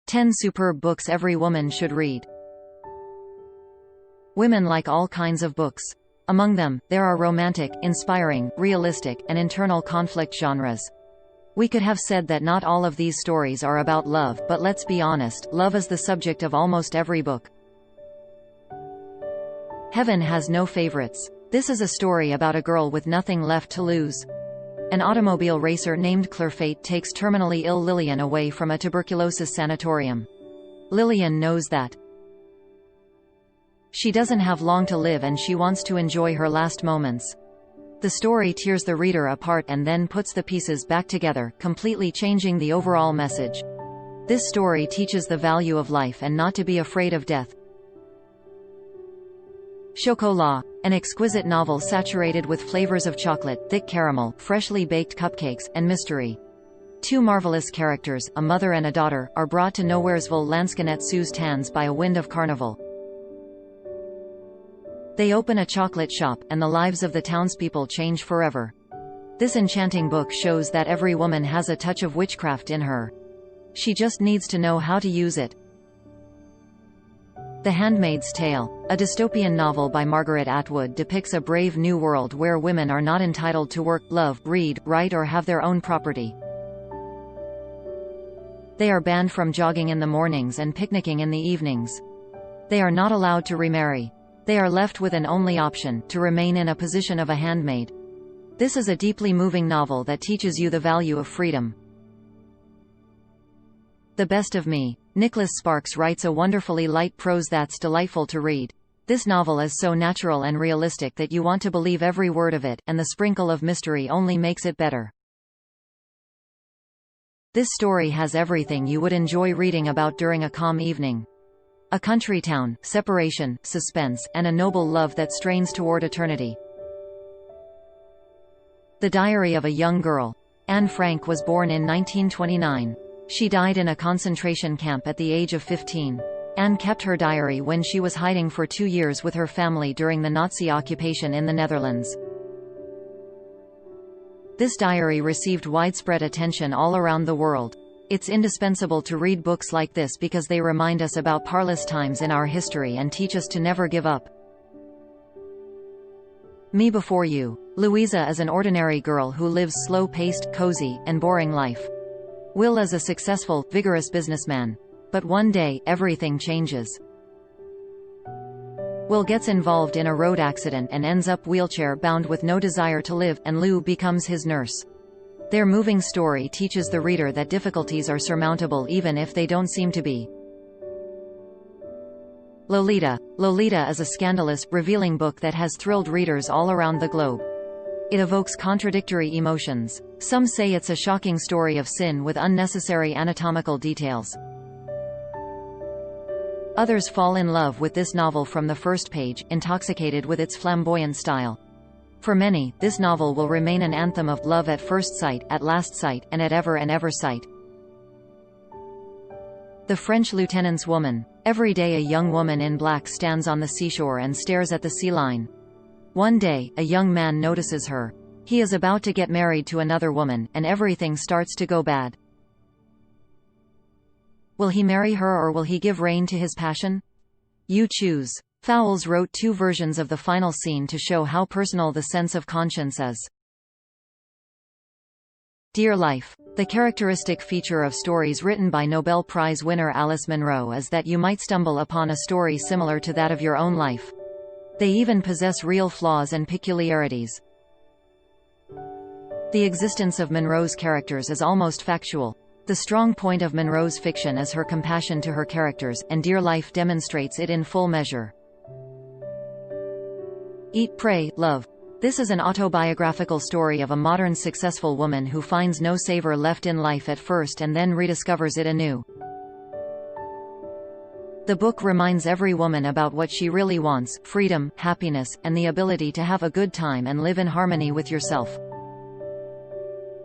10 superb books every woman should read. Women like all kinds of books. Among them, there are romantic, inspiring, realistic, and internal conflict genres. We could have said that not all of these stories are about love, but let's be honest, love is the subject of almost every book. Heaven has no favorites. This is a story about a girl with nothing left to lose. An automobile racer named Clairfate takes terminally ill Lillian away from a tuberculosis sanatorium. Lillian knows that she doesn't have long to live and she wants to enjoy her last moments. The story tears the reader apart and then puts the pieces back together, completely changing the overall message. This story teaches the value of life and not to be afraid of death. Chocolat, an exquisite novel saturated with flavors of chocolate, thick caramel, freshly baked cupcakes, and mystery. Two marvelous characters, a mother and a daughter, are brought to Nowheresville Lansquenet Sue's hands by a wind of carnival. They open a chocolate shop, and the lives of the townspeople change forever. This enchanting book shows that every woman has a touch of witchcraft in her. She just needs to know how to use it. The Handmaid's Tale, a dystopian novel by Margaret Atwood, depicts a brave new world where women are not entitled to work, love, read, write, or have their own property. They are banned from jogging in the mornings and picnicking in the evenings. They are not allowed to remarry. They are left with an only option, to remain in a position of a handmaid. This is a deeply moving novel that teaches you the value of freedom. The Best of Me. Nicholas Sparks writes a wonderfully light prose that's delightful to read. This novel is so natural and realistic that you want to believe every word of it, and the sprinkle of mystery only makes it better. This story has everything you would enjoy reading about during a calm evening. A country town, separation, suspense, and a noble love that strains toward eternity. The Diary of a Young Girl. Anne Frank was born in 1929. She died in a concentration camp at the age of 15. Anne kept her diary when she was hiding for 2 years with her family during the Nazi occupation in the Netherlands. This diary received widespread attention all around the world. It's indispensable to read books like this because they remind us about perilous times in our history and teach us to never give up. Me Before You. Louisa is an ordinary girl who lives slow-paced, cozy, and boring life. Will is a successful, vigorous businessman. But one day, everything changes. Will gets involved in a road accident and ends up wheelchair-bound with no desire to live, and Lou becomes his nurse. Their moving story teaches the reader that difficulties are surmountable even if they don't seem to be. Lolita. Lolita is a scandalous, revealing book that has thrilled readers all around the globe. It evokes contradictory emotions. Some say it's a shocking story of sin with unnecessary anatomical details. Others fall in love with this novel from the first page, intoxicated with its flamboyant style. For many, this novel will remain an anthem of love at first sight, at last sight, and at ever and ever sight. The French Lieutenant's Woman. Every day a young woman in black stands on the seashore and stares at the sea line. One day, a young man notices her. He is about to get married to another woman, and everything starts to go bad. Will he marry her or will he give rein to his passion? You choose. Fowles wrote 2 versions of the final scene to show how personal the sense of conscience is. Dear Life. The characteristic feature of stories written by Nobel Prize winner Alice Munro is that you might stumble upon a story similar to that of your own life. They even possess real flaws and peculiarities. The existence of Munro's characters is almost factual. The strong point of Munro's fiction is her compassion to her characters, and Dear Life demonstrates it in full measure. Eat, Pray, Love. This is an autobiographical story of a modern successful woman who finds no savor left in life at first and then rediscovers it anew. The book reminds every woman about what she really wants: freedom, happiness, and the ability to have a good time and live in harmony with yourself.